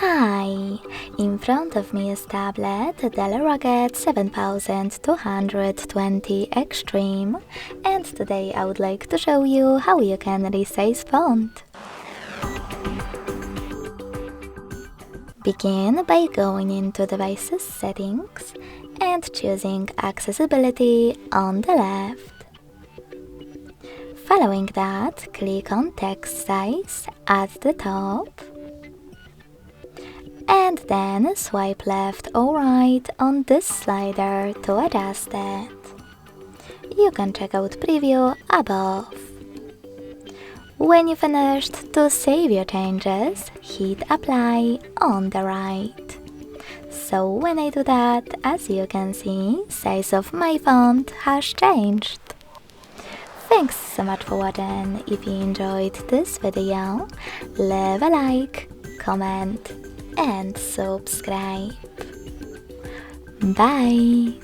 Hi! In front of me is tablet DELL RUGGED 7220 Extreme, and today I would like to show you how you can resize font. Begin by going into Devices Settings and choosing Accessibility on the left. Following that, click on Text Size at the top. And then swipe left or right on this slider to adjust it. You can check out preview above. When you finished, to save your changes, hit apply on the right. So when I do that, as you can see, size of my font has changed. Thanks so much for watching. If you enjoyed this video, leave a like, comment and subscribe. Bye!